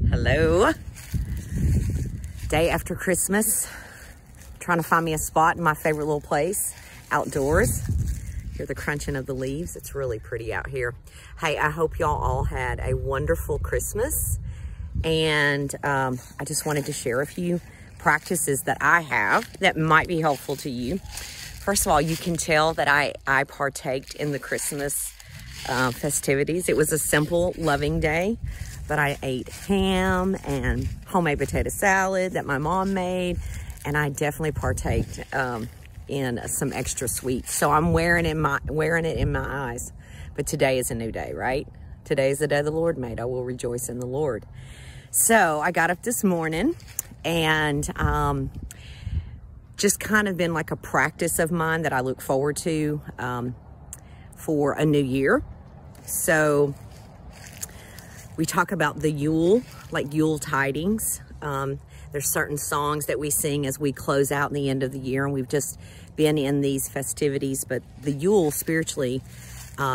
Hello. Day after Christmas. Trying to find me a spot in my favorite little place, outdoors. Hear the crunching of the leaves. It's really pretty out here. Hey, I hope y'all all had a wonderful Christmas. And I just wanted to share a few practices that I have that might be helpful to you. First of all, you can tell that I partaked in the Christmas festivities. It was a simple, loving day, but I ate ham and homemade potato salad that my mom made, and I definitely partaked in some extra sweets. So I'm wearing it in my eyes. But today is a new day, right? Today is the day the Lord made. I will rejoice in the Lord. So I got up this morning, and just kind of been like a practice of mine that I look forward to for a new year. So we talk about the Yule, like Yule tidings. There's certain songs that we sing as we close out in the end of the year, and we've just been in these festivities. But the Yule spiritually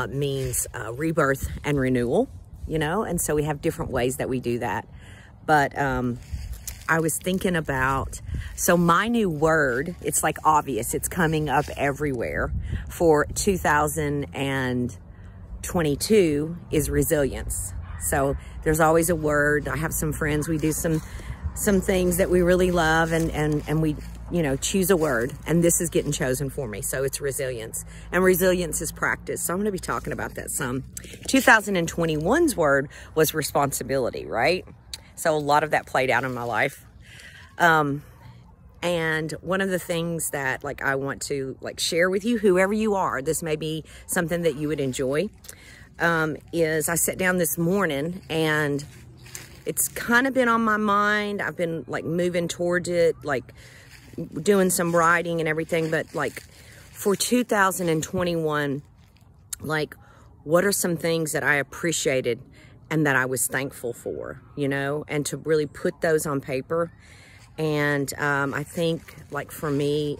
means rebirth and renewal, you know, and so we have different ways that we do that. But I was thinking about, so my new word, it's like obvious, it's coming up everywhere for 2022 is resilience. So there's always a word. I have some friends, we do some things that we really love, and we, you know, choose a word, and this is getting chosen for me. So it's resilience, and resilience is practice. So I'm going to be talking about that some. 2021's word was responsibility, right? So a lot of that played out in my life. And one of the things that like I want to like share with you, whoever you are, this may be something that you would enjoy, is I sat down this morning and it's kind of been on my mind. I've been like moving towards it, like doing some writing and everything, but like for 2021, like what are some things that I appreciated and that I was thankful for, you know, and to really put those on paper. And I think, like, for me,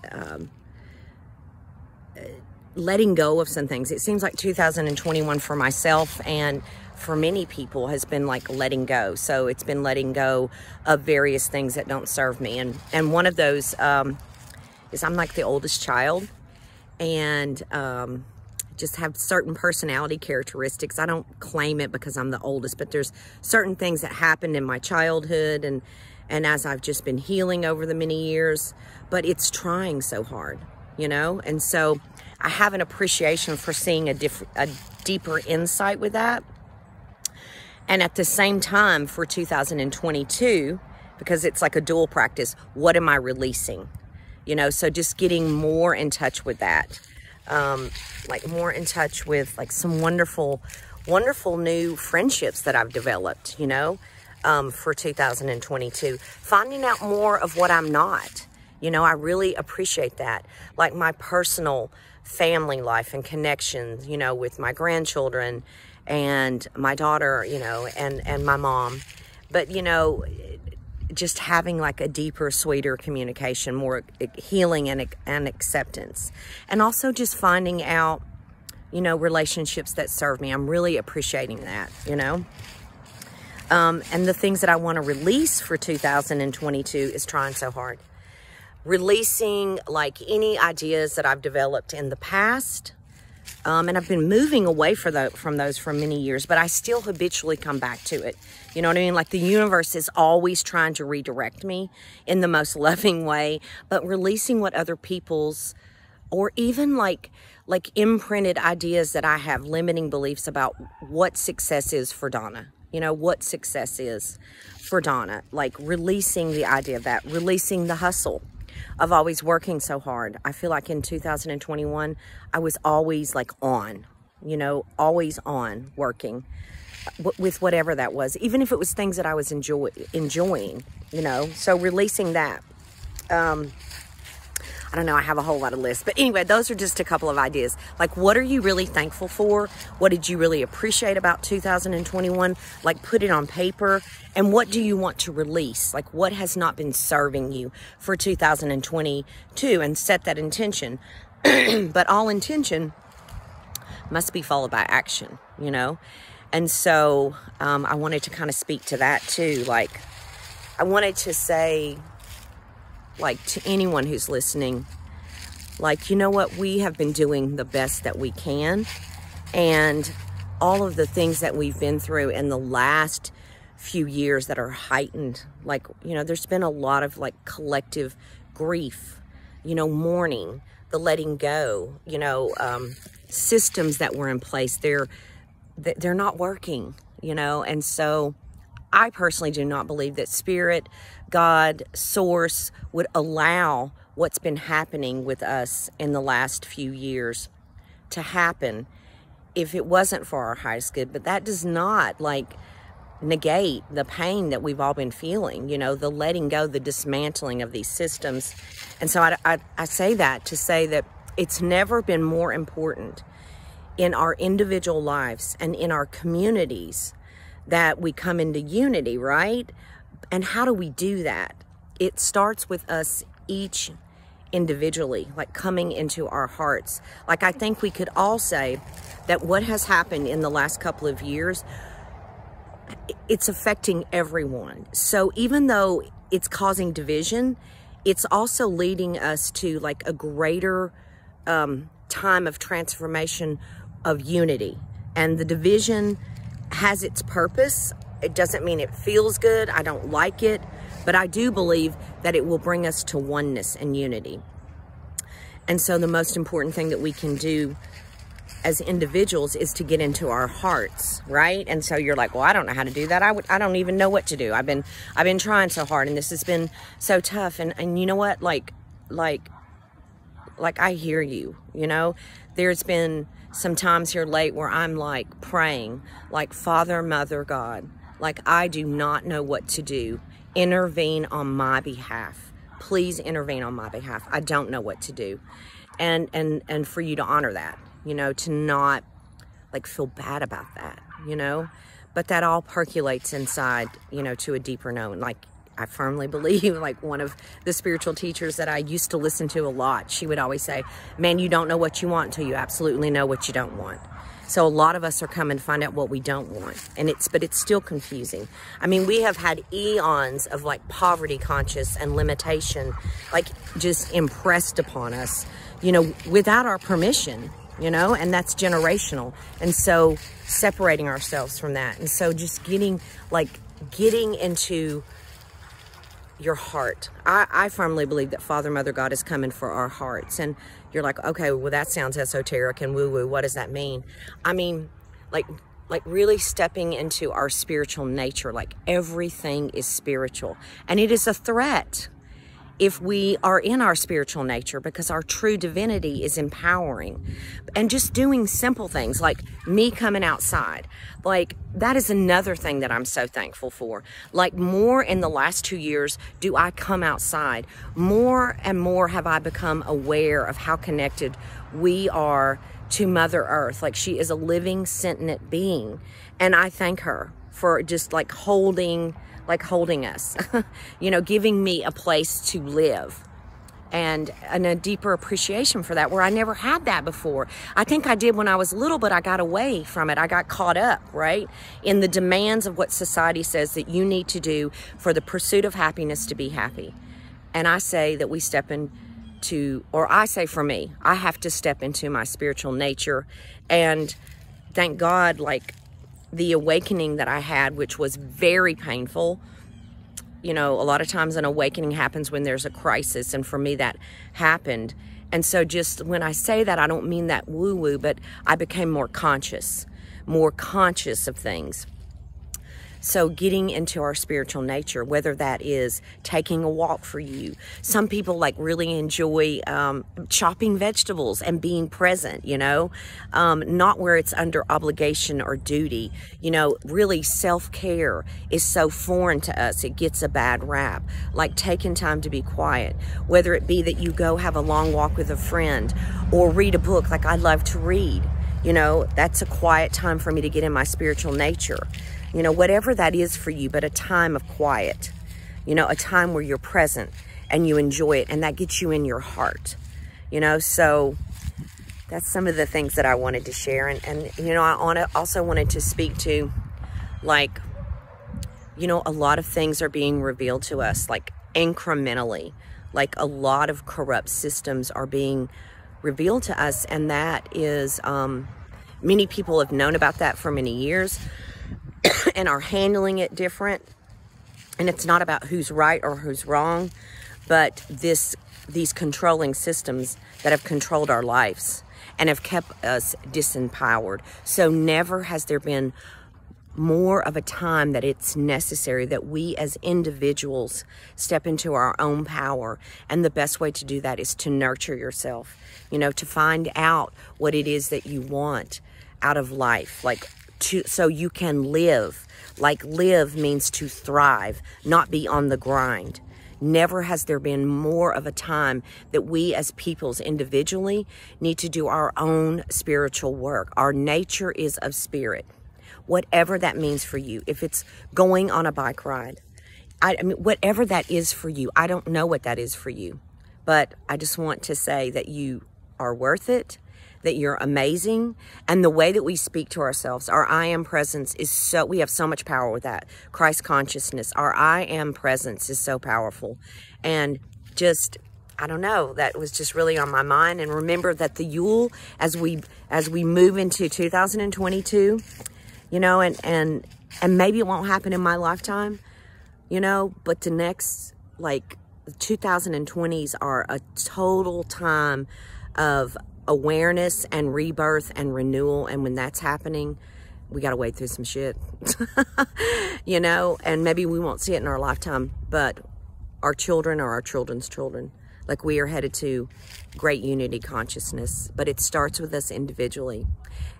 letting go of some things. It seems like 2021 for myself and for many people has been like letting go. So it's been letting go of various things that don't serve me. And one of those is I'm like the oldest child, and just have certain personality characteristics. I don't claim it because I'm the oldest, but there's certain things that happened in my childhood and as I've just been healing over the many years, but it's trying so hard, you know? And so I have an appreciation for seeing a deeper insight with that. And at the same time for 2022, because it's like a dual practice, what am I releasing? You know, so just getting more in touch with that. Like more in touch with like some wonderful new friendships that I've developed, you know, for 2022, finding out more of what I'm not, you know, I really appreciate that. Like my personal family life and connections, you know, with my grandchildren and my daughter, you know, and my mom, but, you know, just having like a deeper, sweeter communication, more healing and acceptance. And also just finding out, you know, relationships that serve me. I'm really appreciating that, you know. And the things that I want to release for 2022 is trying so hard. Releasing like any ideas that I've developed in the past. And I've been moving away from those for many years, but I still habitually come back to it. You know what I mean? Like the universe is always trying to redirect me in the most loving way, but releasing what other people's, or even like imprinted ideas that I have, limiting beliefs about what success is for Donna. You know, what success is for Donna. Like releasing the idea of that, releasing the hustle of always working so hard. I feel like in 2021, I was always like on, you know, always on working with whatever that was, even if it was things that I was enjoying, you know, so releasing that. I don't know, I have a whole lot of lists, but anyway, those are just a couple of ideas. Like, what are you really thankful for? What did you really appreciate about 2021? Like, put it on paper. And what do you want to release? Like, what has not been serving you for 2022? And set that intention. But all intention must be followed by action, you know? And so I wanted to kind of speak to that too. Like, I wanted to say, like, to anyone who's listening, like, you know what? We have been doing the best that we can. And all of the things that we've been through in the last few years that are heightened, like, you know, there's been a lot of like collective grief, you know, mourning, the letting go, you know, systems that were in place, they're not working, you know. And so I personally do not believe that Spirit, God, Source would allow what's been happening with us in the last few years to happen if it wasn't for our highest good. But that does not like negate the pain that we've all been feeling, you know, the letting go, the dismantling of these systems. And so I say that to say that it's never been more important in our individual lives and in our communities that we come into unity, right? And how do we do that? It starts with us each individually, like coming into our hearts. Like, I think we could all say that what has happened in the last couple of years, it's affecting everyone. So even though it's causing division, it's also leading us to like a greater time of transformation of unity. And the division has its purpose. It doesn't mean it feels good. I don't like it, but I do believe that it will bring us to oneness and unity. And so the most important thing that we can do as individuals is to get into our hearts, right? And so you're like, well, I don't know how to do that. I don't even know what to do. I've been trying so hard, and this has been so tough. And you know what? Like I hear you, you know. There's been some times here late where I'm like praying, like, Father, Mother, God, like, I do not know what to do. Intervene on my behalf. Please intervene on my behalf. I don't know what to do. And for you to honor that, you know, to not like feel bad about that, you know, but that all percolates inside, you know, to a deeper knowing. Like, I firmly believe, like, one of the spiritual teachers that I used to listen to a lot, she would always say, man, you don't know what you want until you absolutely know what you don't want. So a lot of us are coming to find out what we don't want. But it's still confusing. I mean, we have had eons of like poverty conscious and limitation, like just impressed upon us, you know, without our permission, you know, and that's generational. And so separating ourselves from that. And so just getting into your heart. I firmly believe that Father, Mother, God is coming for our hearts. And you're like, okay, well, that sounds esoteric and woo-woo. What does that mean? I mean, like really stepping into our spiritual nature. Like, everything is spiritual. And it is a threat if we are in our spiritual nature, because our true divinity is empowering. And just doing simple things like me coming outside, like, that is another thing that I'm so thankful for. Like, more in the last 2 years do I come outside. More and more have I become aware of how connected we are to Mother Earth. Like, she is a living, sentient being. And I thank her for just like holding us, you know, giving me a place to live, and a deeper appreciation for that, where I never had that before. I think I did when I was little, but I got away from it. I got caught up, right, in the demands of what society says that you need to do for the pursuit of happiness to be happy. And I say that we step into, or I say for me, I have to step into my spiritual nature. And thank God, like, the awakening that I had, which was very painful. You know, a lot of times an awakening happens when there's a crisis, and for me that happened. And so just when I say that, I don't mean that woo-woo, but I became more conscious of things. So getting into our spiritual nature, whether that is taking a walk for you. Some people like really enjoy chopping vegetables and being present, you know, not where it's under obligation or duty. You know, really self-care is so foreign to us. It gets a bad rap. Like taking time to be quiet, whether it be that you go have a long walk with a friend or read a book. Like, I love to read, you know, that's a quiet time for me to get in my spiritual nature. You know, whatever that is for you, but a time of quiet, you know, a time where you're present and you enjoy it, and that gets you in your heart, you know. So that's some of the things that I wanted to share. And you know, I also wanted to speak to, like, you know, a lot of things are being revealed to us, like, incrementally. Like, a lot of corrupt systems are being revealed to us, and that is, many people have known about that for many years and are handling it different. And it's not about who's right or who's wrong, but these controlling systems that have controlled our lives and have kept us disempowered. So never has there been more of a time that it's necessary that we as individuals step into our own power. And the best way to do that is to nurture yourself, you know, to find out what it is that you want out of life, like, so you can live. Like, live means to thrive, not be on the grind. Never has there been more of a time that we as peoples individually need to do our own spiritual work. Our nature is of spirit. Whatever that means for you, if it's going on a bike ride, I mean, whatever that is for you, I don't know what that is for you, but I just want to say that you are worth it, that you're amazing. And the way that we speak to ourselves, our I am presence is so, we have so much power with that. Christ consciousness, our I am presence is so powerful. And just, I don't know, that was just really on my mind. And remember that the Yule, as we move into 2022, you know, and maybe it won't happen in my lifetime, you know, but the next, like, 2020s are a total time of awareness and rebirth and renewal. And when that's happening, we got to wade through some shit, you know, and maybe we won't see it in our lifetime, but our children or our children's children, like, we are headed to great unity consciousness, but it starts with us individually.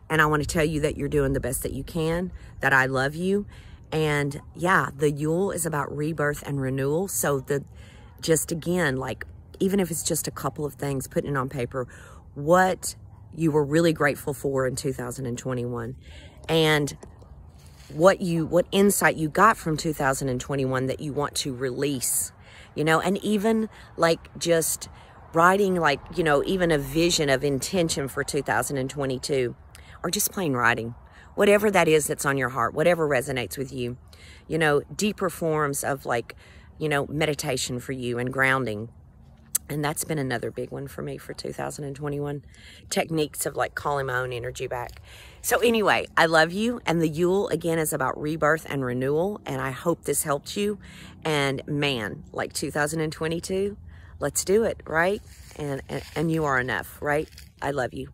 And I want to tell you that you're doing the best that you can, that I love you. And yeah, the Yule is about rebirth and renewal. So just again, like, even if it's just a couple of things, putting it on paper, what you were really grateful for in 2021, and what insight you got from 2021 that you want to release, you know, and even like just writing, like, you know, even a vision of intention for 2022, or just plain writing, whatever that is that's on your heart, whatever resonates with you, you know, deeper forms of, like, you know, meditation for you and grounding. And that's been another big one for me for 2021. Techniques of, like, calling my own energy back. So anyway, I love you. And the Yule, again, is about rebirth and renewal. And I hope this helped you. And man, like, 2022, let's do it, right? And you are enough, right? I love you.